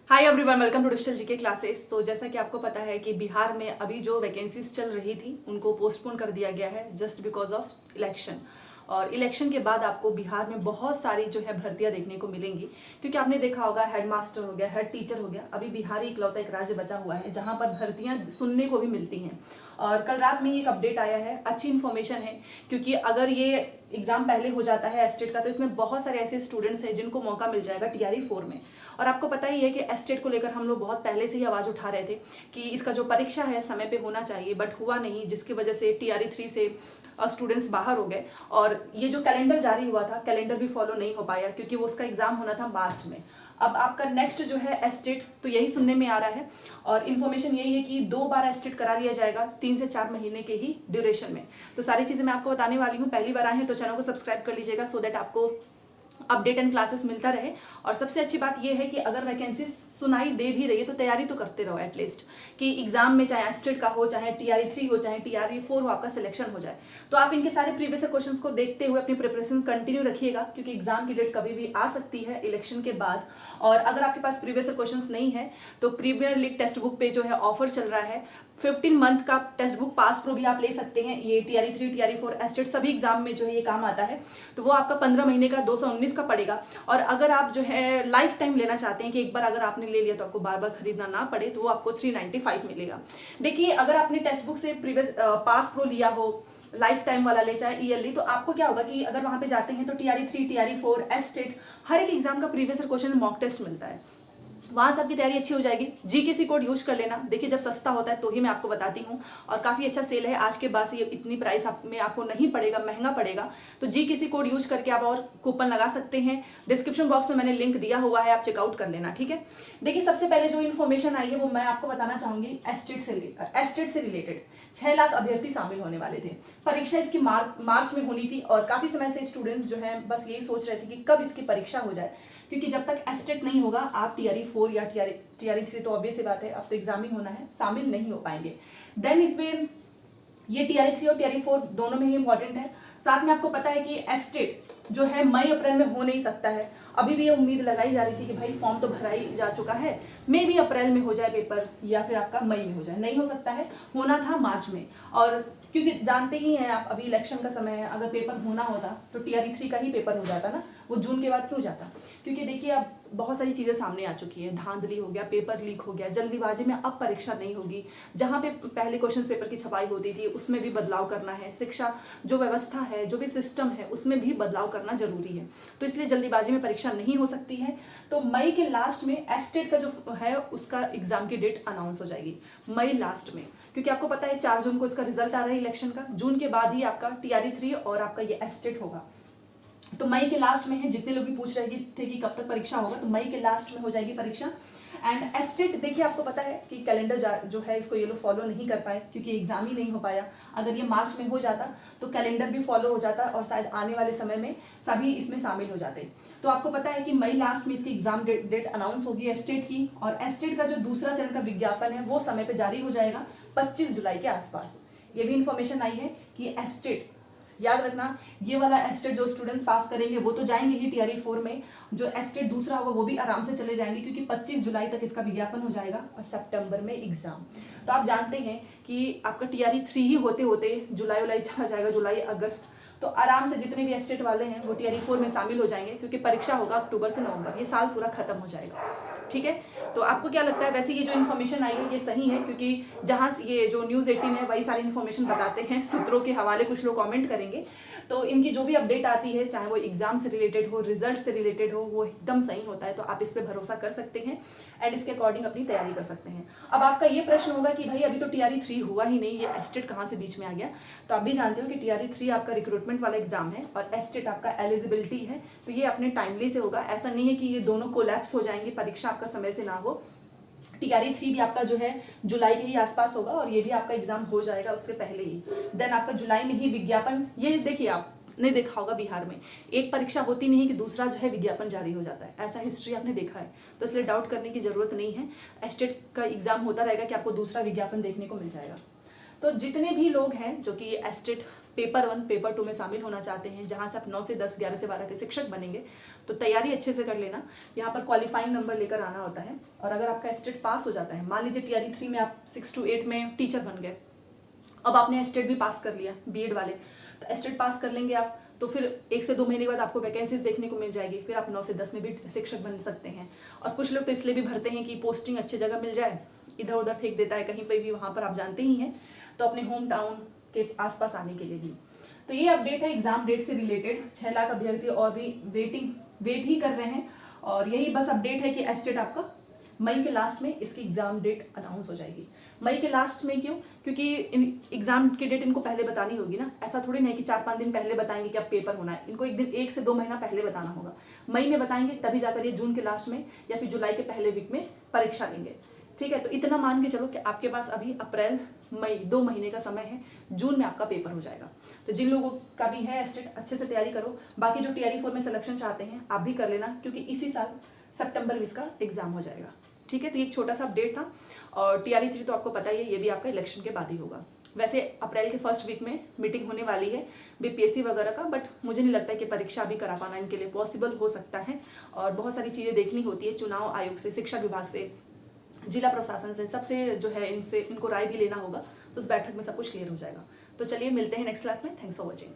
Hi everyone, welcome to digital GK classes. तो जैसा कि आपको पता है कि बिहार में अभी जो वैकेंसीज चल रही थी उनको पोस्टपोन कर दिया गया है जस्ट बिकॉज ऑफ इलेक्शन। और इलेक्शन के बाद आपको बिहार में बहुत सारी जो है भर्तियां देखने को मिलेंगी, क्योंकि आपने देखा होगा हेड मास्टर हो गया, हेड टीचर हो गया। अभी बिहार ही इकलौता एक राज्य बचा हुआ है जहां पर भर्तियां सुनने को भी मिलती हैं। और कल रात में एक अपडेट आया है, अच्छी इन्फॉर्मेशन है, क्योंकि अगर ये एग्जाम पहले हो जाता है एस्टेट का तो इसमें बहुत सारे ऐसे स्टूडेंट्स हैं जिनको मौका मिल जाएगा टीआरई 4 में। और आपको पता ही है कि एस्टेट को लेकर हम लोग बहुत पहले से ही आवाज़ उठा रहे थे कि इसका जो परीक्षा है समय पे होना चाहिए, बट हुआ नहीं, जिसकी वजह से टीआरई 3 से स्टूडेंट्स बाहर हो गए। और ये जो कैलेंडर जारी हुआ था, कैलेंडर भी फॉलो नहीं हो पाया, क्योंकि वो उसका एग्जाम होना था मार्च में। अब आपका नेक्स्ट जो है एस्टेट, तो यही सुनने में आ रहा है। और इन्फॉर्मेशन यही है कि 2 बार एस्टेट करा लिया जाएगा 3 से 4 महीने के ही ड्यूरेशन में। तो सारी चीज़ें मैं आपको बताने वाली हूँ। पहली बार आए हैं तो चैनल को सब्सक्राइब कर लीजिएगा, सो दैट आपको अपडेट एंड क्लासेस मिलता रहे। और सबसे अच्छी बात यह है कि अगर वैकेंसी सुनाई दे भी रही है तो तैयारी तो करते रहो एटलीस्ट, कि एग्जाम में चाहे एस्टेट का हो, चाहे टीआरई 3 हो, चाहे टीआरई 4 हो, आपका सिलेक्शन हो जाए। तो आप इनके सारे प्रीवियस क्वेश्चंस को देखते हुए अपनी प्रिपरेशन कंटिन्यू रखिएगा, क्योंकि एग्जाम की डेट कभी भी आ सकती है इलेक्शन के बाद। और अगर आपके पास प्रीवियस क्वेश्चंस नहीं है तो प्रीमियर लीग टेक्स्ट बुक पे जो है ऑफर चल रहा है, 15 मंथ का टेक्स्ट बुक पास प्रो भी आप ले सकते हैं। ये टीआरई 3, टीआरई 4, एस्टेट सभी एग्जाम में जो है ये काम आता है। तो वो आपका 15 महीने का 219 का पड़ेगा। और अगर आप जो है लाइफ टाइम लेना चाहते हैं कि एक बार अगर आपने ले लिया तो आपको बार बार खरीदना ना पड़े, तो वो आपको 395 मिलेगा। देखिए, अगर आपने टेक्स्ट बुक से प्रीवियस पास प्रो लिया हो, लाइफ टाइम वाला ले चाहे ईयरली, तो आपको क्या होगा कि अगर वहां पे जाते हैं तो टीआरई 3, टीआरई 4, एस्टेट हर एक एग्जाम का प्रीवियस क्वेश्चन मॉक टेस्ट मिलता है। वहाँ से आपकी तैयारी अच्छी हो जाएगी। जीकेसी कोड यूज कर लेना। देखिए, जब सस्ता होता है तो ही मैं आपको बताती हूँ, और काफ़ी अच्छा सेल है। आज के बाद से ये इतनी प्राइस में आपको नहीं पड़ेगा, महंगा पड़ेगा। तो जीकेसी कोड यूज करके आप और कूपन लगा सकते हैं। डिस्क्रिप्शन बॉक्स में मैंने लिंक दिया हुआ है, आप चेकआउट कर लेना, ठीक है। देखिए, सबसे पहले जो इन्फॉर्मेशन आई है वो मैं आपको बताना चाहूंगी एस्टेट से रिलेटेड। 6 लाख अभ्यर्थी शामिल होने वाले थे। परीक्षा इसकी मार्च में होनी थी, और काफ़ी समय से स्टूडेंट्स जो है बस यही सोच रहे थे कि कब इसकी परीक्षा हो जाए, क्योंकि जब तक एस्टेट नहीं होगा आप टीआरई 4 या टीआरई 3, तो ऑब्वियस सी बात है अब तो एग्जाम ही होना है, शामिल नहीं हो पाएंगे। देन इसमें ये टीआरई 3 और टीआरई 4 दोनों में ही इंपॉर्टेंट है। साथ में आपको पता है कि एस्टेट जो है मई अप्रैल में हो नहीं सकता है। अभी भी ये उम्मीद लगाई जा रही थी कि भाई फॉर्म तो भरा ही जा चुका है, मे भी अप्रैल में हो जाए पेपर, या फिर आपका मई में हो जाए। नहीं हो सकता है, होना था मार्च में। और क्योंकि जानते ही हैं आप, अभी इलेक्शन का समय है, अगर पेपर होना होता तो टीआरई 3 का ही पेपर हो जाता ना, वो जून के बाद क्यों जाता। क्योंकि देखिए, अब बहुत सारी चीज़ें सामने आ चुकी है। धांधली हो गया, पेपर लीक हो गया, जल्दीबाजी में अब परीक्षा नहीं होगी। जहाँ पे पहले क्वेश्चन पेपर की छपाई होती थी उसमें भी बदलाव करना है। शिक्षा जो व्यवस्था है, जो भी सिस्टम है, उसमें भी बदलाव करना जरूरी है। तो इसलिए जल्दीबाजी में परीक्षा नहीं हो सकती है। तो मई के लास्ट में एस्टेट का जो है उसका एग्जाम की डेट अनाउंस हो जाएगी, मई लास्ट में। क्योंकि आपको पता है 4 जून को इसका रिजल्ट आ रहा है इलेक्शन का। जून के बाद ही आपका टीआरई 3 और आपका ये एस्टेट होगा। तो मई के लास्ट में है। जितने लोग भी पूछ रहे थे कि कब तक परीक्षा होगा, तो मई के लास्ट में हो जाएगी परीक्षा। एंड एस्टेट, देखिए आपको पता है कि कैलेंडर जो है इसको ये लोग फॉलो नहीं कर पाए, क्योंकि एग्जाम ही नहीं हो पाया। अगर ये मार्च में हो जाता तो कैलेंडर भी फॉलो हो जाता, और शायद आने वाले समय में सभी इसमें शामिल हो जाते। तो आपको पता है कि मई लास्ट में इसकी एग्जाम डेट अनाउंस होगी एस्टेट की। और एस्टेट का जो दूसरा चरण का विज्ञापन है वो समय पर जारी हो जाएगा 25 जुलाई के आसपास। ये भी इंफॉर्मेशन आई है कि एस्टेट, याद रखना, ये वाला एस्टेट जो स्टूडेंट्स पास करेंगे वो तो जाएंगे ही टीआरई 4 में। जो एस्टेट दूसरा होगा वो भी आराम से चले जाएंगे, क्योंकि 25 जुलाई तक इसका विज्ञापन हो जाएगा और सितंबर में एग्जाम। तो आप जानते हैं कि आपका टीआरई 3 ही होते होते जुलाई चला जाएगा, जुलाई अगस्त। तो आराम से जितने भी एस्टेट वाले हैं वो टीआरई 4 में शामिल हो जाएंगे, क्योंकि परीक्षा होगा अक्टूबर से नवंबर, ये साल पूरा खत्म हो जाएगा, ठीक है। तो आपको क्या लगता है, वैसे ये जो इन्फॉर्मेशन आई है ये सही है? क्योंकि जहाँ ये जो न्यूज़ 18 है वही सारी इन्फॉर्मेशन बताते हैं, सूत्रों के हवाले कुछ लोग कमेंट करेंगे। तो इनकी जो भी अपडेट आती है, चाहे वो एग्जाम से रिलेटेड हो, रिजल्ट से रिलेटेड हो, वो एकदम सही होता है। तो आप इस पर भरोसा कर सकते हैं एंड इसके अकॉर्डिंग अपनी तैयारी कर सकते हैं। अब आपका ये प्रश्न होगा कि भाई अभी तो टीआरई 3 हुआ ही नहीं, ये एस्टेट कहाँ से बीच में आ गया। तो आप भी जानते हो कि टीआरई 3 आपका रिक्रूटमेंट वाला एग्जाम है और एस्टेट आपका एलिजिबिलिटी है। तो ये अपने टाइमली से होगा, ऐसा नहीं है कि ये दोनों कोलैप्स हो जाएंगे, परीक्षा आपका समय से ना हो। टीआरई 3 भी आपका जो है जुलाई के ही आसपास होगा, और ये भी आपका एग्जाम हो जाएगा उसके पहले ही। देन आपका जुलाई में ही विज्ञापन, ये देखिए आप ने देखा होगा बिहार में एक परीक्षा होती नहीं कि दूसरा जो है विज्ञापन जारी हो जाता है, ऐसा हिस्ट्री आपने देखा है। तो इसलिए डाउट करने की जरूरत नहीं है, एस्टेट का एग्जाम होता रहेगा कि आपको दूसरा विज्ञापन देखने को मिल जाएगा। तो जितने भी लोग हैं जो कि एस्टेट पेपर 1 पेपर 2 में शामिल होना चाहते हैं, जहां से आप 9 से 10, 11 से 12 के शिक्षक बनेंगे, तो तैयारी अच्छे से कर लेना। यहाँ पर क्वालिफाइंग नंबर लेकर आना होता है, और अगर आपका स्टेट पास हो जाता है, मान लीजिए टीआरई 3 में आप 6 to 8 में टीचर बन गए, अब आपने स्टेट भी पास कर लिया बीएड वाले, तो स्टेट पास कर लेंगे आप, तो फिर 1 से 2 महीने के बाद आपको वैकेंसीज देखने को मिल जाएगी, फिर आप 9 से 10 में भी शिक्षक बन सकते हैं। और कुछ लोग तो इसलिए भी भरते हैं कि पोस्टिंग अच्छी जगह मिल जाए, इधर उधर फेंक देता है कहीं पे भी, वहाँ पर आप जानते ही हैं, तो अपने होम टाउन के आसपास आने के लिए भी। तो ये अपडेट है एग्जाम डेट से रिलेटेड। 6 लाख अभ्यर्थी और भी वेट ही कर रहे हैं, और यही बस अपडेट है कि एस्टेट आपका मई के लास्ट में इसकी एग्जाम डेट अनाउंस हो जाएगी। मई के लास्ट में क्यों? क्योंकि एग्जाम की डेट इनको पहले बतानी होगी ना, ऐसा थोड़ी नहीं कि 4-5 दिन पहले बताएंगे कि अब पेपर होना है, इनको 1 से 2 महीना पहले बताना होगा। मई में बताएंगे, तभी जाकर ये जून के लास्ट में या फिर जुलाई के पहले वीक में परीक्षा लेंगे। ठीक है, तो इतना मान के चलो कि आपके पास अभी अप्रैल मई 2 महीने का समय है, जून में आपका पेपर हो जाएगा। तो जिन लोगों का भी है स्टेट, अच्छे से तैयारी करो। बाकी जो टीआरई 4 में सिलेक्शन चाहते हैं आप भी कर लेना, क्योंकि इसी साल सितंबर में इसका एग्जाम हो जाएगा। ठीक है, तो ये एक छोटा सा अपडेट था। और टीआरई 3 तो आपको पता ही है, ये भी आपका इलेक्शन के बाद ही होगा। वैसे अप्रैल के फर्स्ट वीक में मीटिंग होने वाली है बीपीएससी वगैरह का, बट मुझे नहीं लगता है कि परीक्षा भी करा पाना इनके लिए पॉसिबल हो सकता है, और बहुत सारी चीज़ें देखनी होती है, चुनाव आयोग से, शिक्षा विभाग से, जिला प्रशासन से, सबसे जो है इनको राय भी लेना होगा, तो उस बैठक में सब कुछ क्लियर हो जाएगा। तो चलिए मिलते हैं नेक्स्ट क्लास में। Thanks for watching.